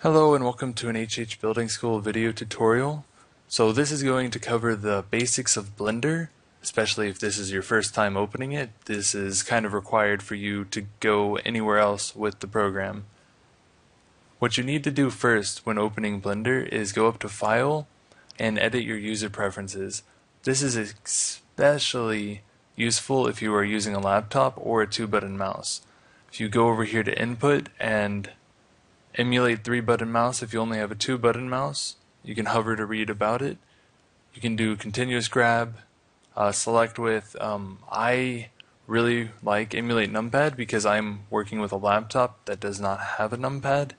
Hello and welcome to an HH Building School video tutorial. So this is going to cover the basics of Blender, especially if this is your first time opening it. This is kind of required for you to go anywhere else with the program. What you need to do first when opening Blender is go up to File and edit your user preferences. This is especially useful if you are using a laptop or a 2-button mouse. If you go over here to Input and emulate 3-button mouse, if you only have a 2-button mouse, you can hover to read about it. You can do continuous grab, select with. I really like emulate numpad because I'm working with a laptop that does not have a numpad,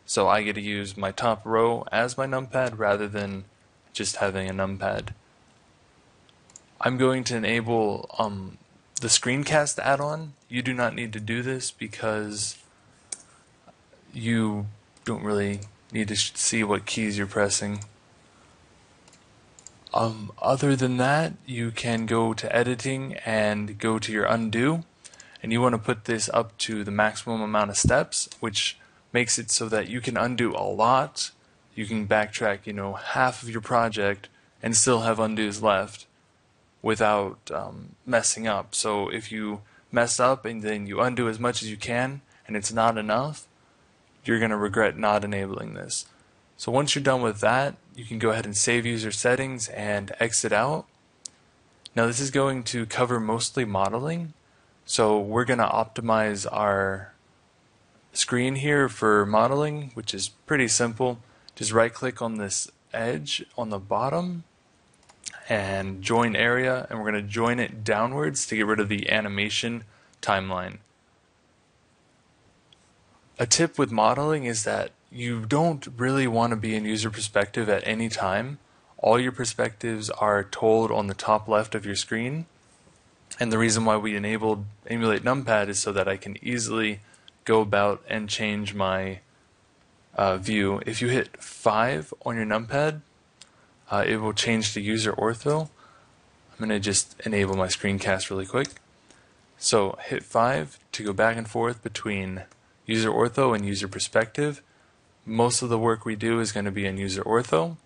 so I get to use my top row as my numpad rather than just having a numpad. I'm going to enable the screencast add-on. You do not need to do this because you don't really need to see what keys you're pressing. Other than that, you can go to editing and go to your undo, and you want to put this up to the maximum amount of steps, which makes it so that you can undo a lot. You can backtrack, half of your project and still have undos left without messing up. So if you mess up and then you undo as much as you can and it's not enough, you're going to regret not enabling this. So once you're done with that, you can go ahead and save user settings and exit out. Now this is going to cover mostly modeling, so we're going to optimize our screen here for modeling, which is pretty simple. Just right click on this edge on the bottom and join area, and we're going to join it downwards to get rid of the animation timeline. A tip with modeling is that you don't really want to be in user perspective at any time. All your perspectives are told on the top left of your screen, and the reason why we enabled emulate numpad is so that I can easily go about and change my view. If you hit 5 on your numpad, it will change to user ortho. I'm going to just enable my screencast really quick. So hit 5 to go back and forth between user ortho and user perspective. Most of the work we do is going to be in user ortho,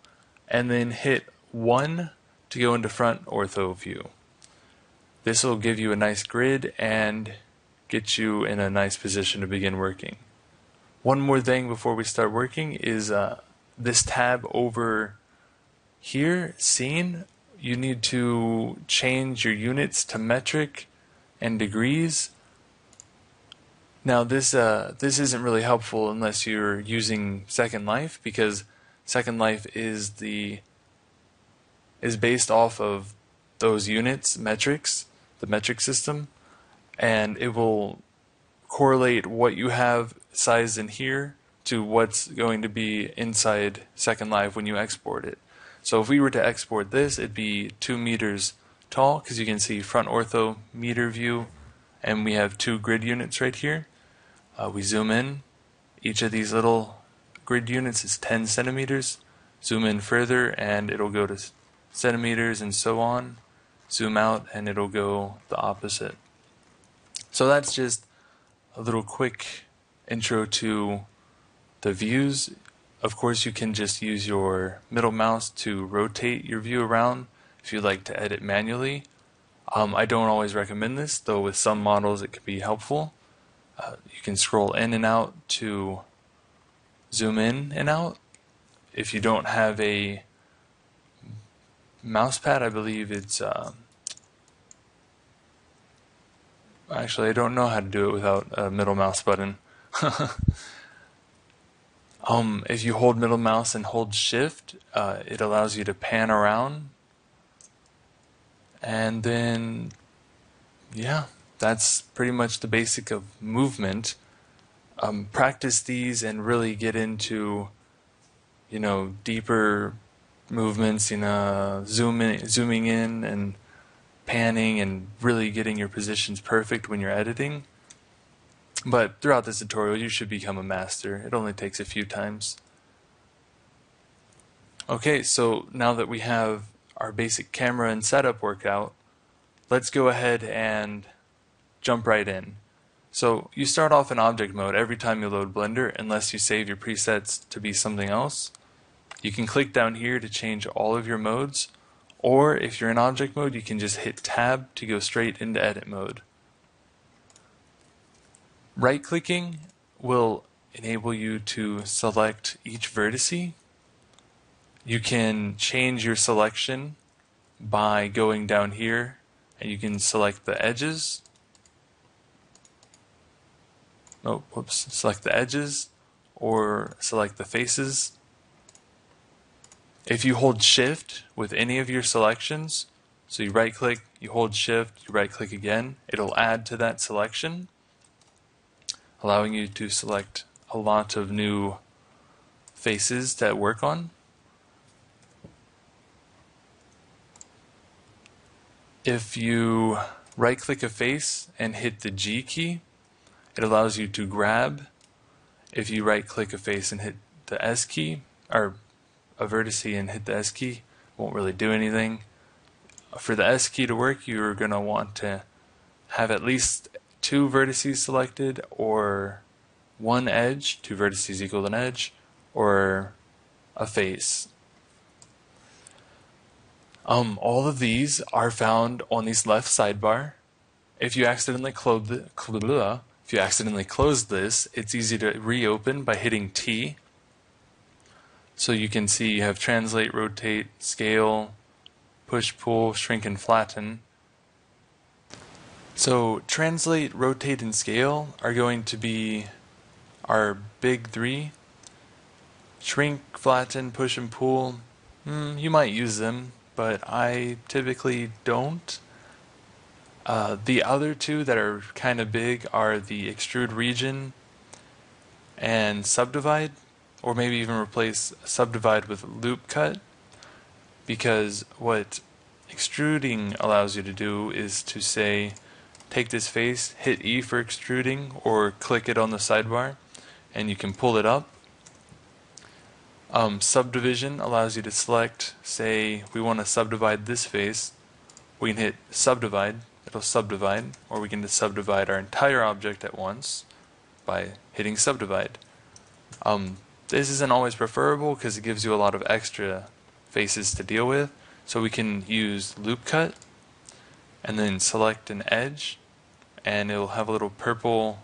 and then hit 1 to go into front ortho view. This will give you a nice grid and get you in a nice position to begin working. One more thing before we start working is this tab over here, scene, you need to change your units to metric and degrees. Now this isn't really helpful unless you're using Second Life, because Second Life is based off of those units, metrics, the metric system, and it will correlate what you have sized in here to what's going to be inside Second Life when you export it. So if we were to export this, it'd be 2 meters tall, because you can see front ortho meter view, and we have 2 grid units right here. We zoom in. Each of these little grid units is 10 centimeters. Zoom in further and it'll go to centimeters and so on. Zoom out and it'll go the opposite. So that's just a little quick intro to the views. Of course, you can just use your middle mouse to rotate your view around if you'd like to edit manually. I don't always recommend this, though with some models it can be helpful. You can scroll in and out to zoom in and out. If you don't have a mouse pad, I believe it's actually I don't know how to do it without a middle mouse button. If you hold middle mouse and hold shift, it allows you to pan around, and then yeah, that's pretty much the basic of movement. Practice these and really get into, deeper movements, zooming in and panning and really getting your positions perfect when you're editing. But throughout this tutorial, you should become a master. It only takes a few times. Okay, so now that we have our basic camera and setup worked out, let's go ahead and jump right in. So you start off in object mode every time you load Blender unless you save your presets to be something else. You can click down here to change all of your modes, or if you're in object mode you can just hit tab to go straight into edit mode. Right clicking will enable you to select each vertice. You can change your selection by going down here and you can select the edges. Select the edges or select the faces. If you hold shift with any of your selections, so you right click, you hold shift, you right click again, it'll add to that selection, allowing you to select a lot of new faces to work on. If you right click a face and hit the G key, it allows you to grab. If you right click a face and hit the S key, or a vertice and hit the S key, won't really do anything. For the S key to work, you're going to want to have at least 2 vertices selected, or one edge, 2 vertices equal an edge, or a face. All of these are found on this left sidebar. If you accidentally close this, it's easy to reopen by hitting T. So you can see you have translate, rotate, scale, push, pull, shrink, and flatten. So translate, rotate, and scale are going to be our big 3. Shrink, flatten, push, and pull, you might use them, but I typically don't. The other 2 that are kind of big are the extrude region and subdivide, or maybe even replace subdivide with loop cut, because what extruding allows you to do is to say, take this face, hit E for extruding, or click it on the sidebar, and you can pull it up. Subdivision allows you to select, say we want to subdivide this face, we can hit subdivide, it'll subdivide, or we can just subdivide our entire object at once by hitting subdivide. This isn't always preferable because it gives you a lot of extra faces to deal with, so we can use loop cut and then select an edge, and it'll have a little purple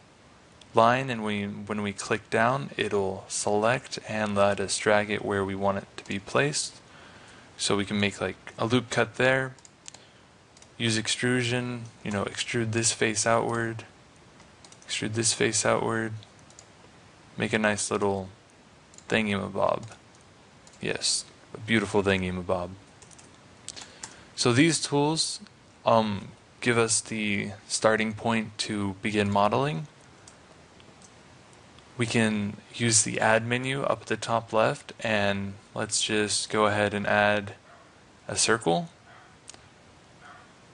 line, and when we click down it'll select and let us drag it where we want it to be placed. So we can make like a loop cut there, use extrusion, extrude this face outward, extrude this face outward, make a nice little thingy-mabob. Yes, a beautiful thingy-mabob. So these tools give us the starting point to begin modeling. We can use the add menu up at the top left, and let's just go ahead and add a circle.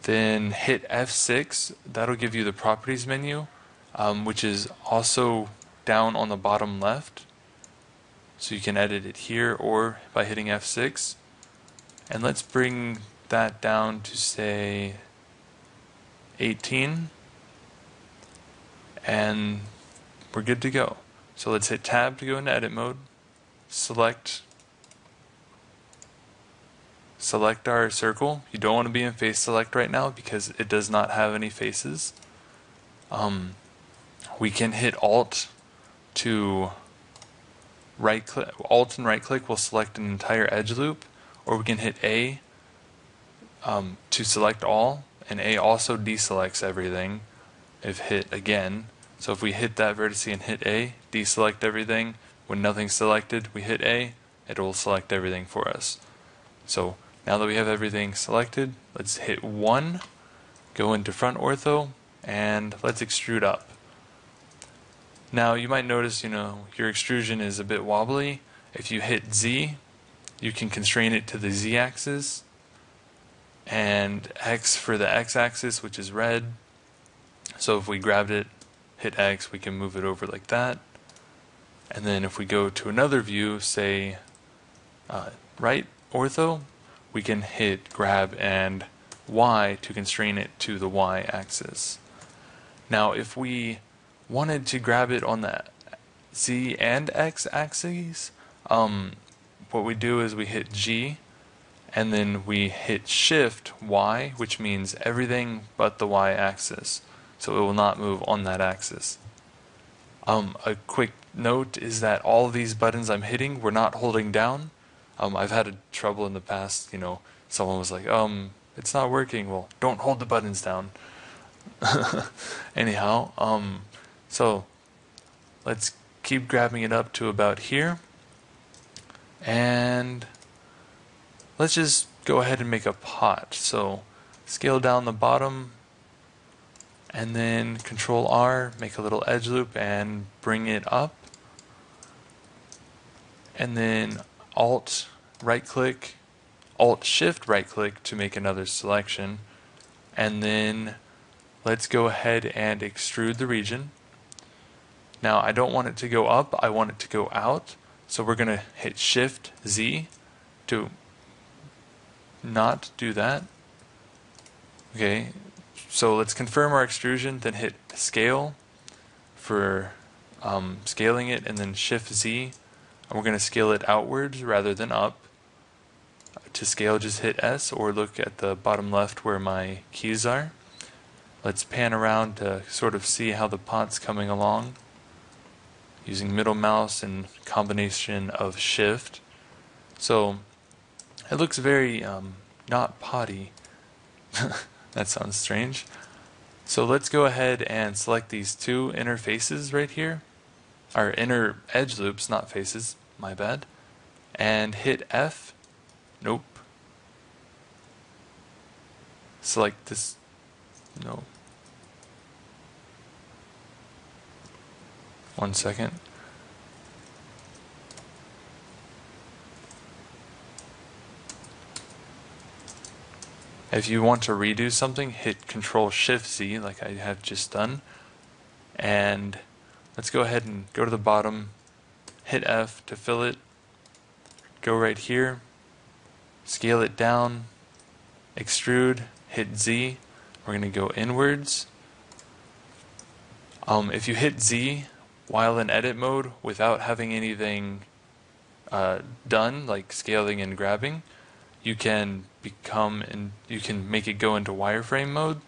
Then hit F6, that'll give you the properties menu, which is also down on the bottom left. So you can edit it here or by hitting F6. And let's bring that down to say 18. And we're good to go. So let's hit tab to go into edit mode. Select our circle. You don't want to be in face select right now because it does not have any faces. We can hit Alt to right click. Alt and right click will select an entire edge loop, or we can hit A to select all, and A also deselects everything if hit again. So if we hit that vertex and hit A, deselect everything. When nothing's selected, we hit A, it will select everything for us. So now that we have everything selected, let's hit 1, go into front ortho, and let's extrude up. Now you might notice, your extrusion is a bit wobbly. If you hit Z, you can constrain it to the Z axis, and X for the X axis, which is red. So if we grabbed it, hit X, we can move it over like that. And then if we go to another view, say right ortho, we can hit grab and Y to constrain it to the Y axis. Now if we wanted to grab it on the Z and X axes, what we do is we hit G, and then we hit Shift Y, which means everything but the Y axis. So it will not move on that axis. A quick note is that all of these buttons I'm hitting, we're not holding down. I've had trouble in the past, someone was like, it's not working. Well, don't hold the buttons down. Anyhow, so let's keep grabbing it up to about here. And let's just go ahead and make a pot. So scale down the bottom, and then Control R, make a little edge loop and bring it up. And then Alt right click, Alt Shift right click to make another selection. And then let's go ahead and extrude the region. Now I don't want it to go up, I want it to go out. So we're going to hit Shift Z to not do that. Okay, so let's confirm our extrusion, then hit Scale for scaling it, and then Shift Z. And we're going to scale it outwards rather than up. To scale, just hit S or look at the bottom left where my keys are. Let's pan around to sort of see how the pot's coming along, using middle mouse and combination of Shift. So it looks very not potty. That sounds strange. So let's go ahead and select these two inner faces right here, or inner edge loops, not faces, my bad, and hit F. Nope. Select this. No. 1 second. If you want to redo something, hit Control Shift Z like I have just done. And let's go ahead and go to the bottom, hit F to fill it, go right here, scale it down, extrude, hit Z. We're going to go inwards. If you hit Z while in edit mode without having anything done, like scaling and grabbing, you can you can make it go into wireframe mode.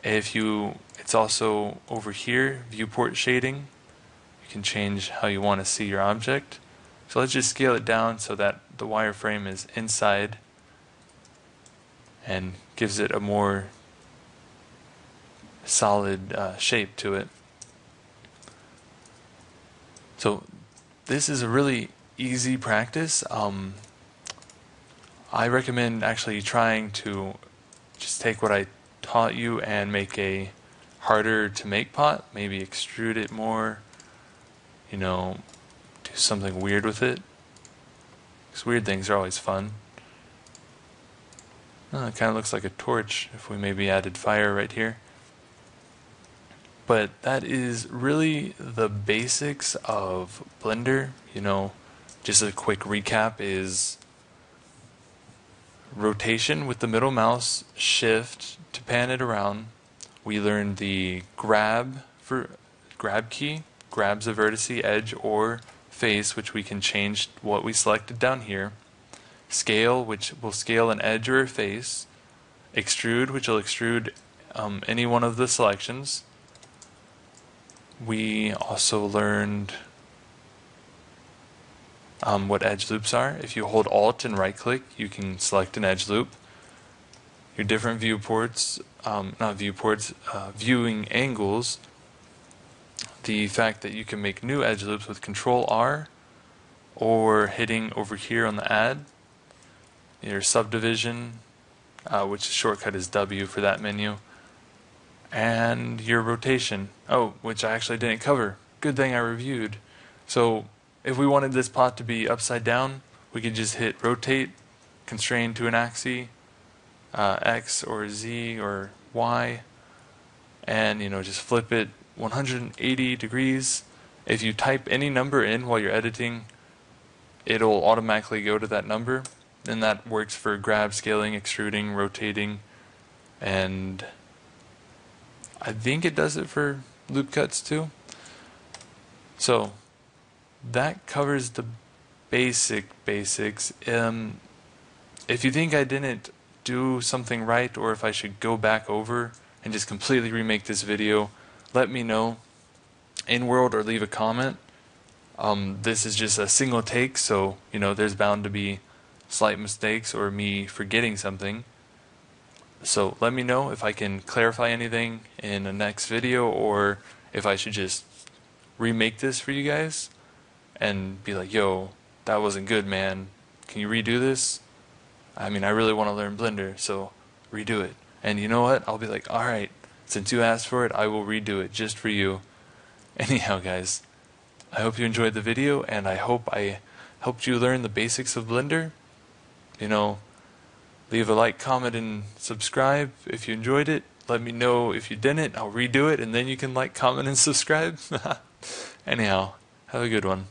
It's also over here, viewport shading. You can change how you want to see your object. So let's just scale it down so that the wireframe is inside and gives it a more solid shape to it. So this is a really easy practice. I recommend actually trying to just take what I taught you and make a harder to make pot, maybe extrude it more, do something weird with it. Because weird things are always fun. Oh, it kind of looks like a torch if we maybe added fire right here. But that is really the basics of Blender. Just a quick recap is rotation with the middle mouse, Shift to pan it around. We learned the grab key, grabs a vertice, edge, or face, which we can change what we selected down here. Scale, which will scale an edge or a face. Extrude, which will extrude any one of the selections. We also learned what edge loops are. If you hold Alt and right click, you can select an edge loop. Your different viewports, viewing angles. The fact that you can make new edge loops with Control R or hitting over here on the add. Your subdivision, which shortcut is W for that menu. And your rotation. Oh, which I actually didn't cover. Good thing I reviewed. So if we wanted this pot to be upside down, we could just hit rotate, constrain to an axis, X or Z or Y, and just flip it 180 degrees. If you type any number in while you're editing, it'll automatically go to that number, and that works for grab, scaling, extruding, rotating, and I think it does it for loop cuts too. So that covers the basics. If you think I didn't do something right, or if I should go back over and just completely remake this video, let me know in world or leave a comment. This is just a single take, so there's bound to be slight mistakes or me forgetting something. So let me know if I can clarify anything in the next video, or if I should just remake this for you guys and be like, yo, that wasn't good, man, can you redo this? I mean, I really want to learn Blender, so redo it. And you know what, I'll be like, alright, since you asked for it, I will redo it just for you. Anyhow, guys, I hope you enjoyed the video, and I hope I helped you learn the basics of Blender. Leave a like, comment, and subscribe if you enjoyed it. Let me know if you didn't. I'll redo it, and then you can like, comment, and subscribe. Anyhow, have a good one.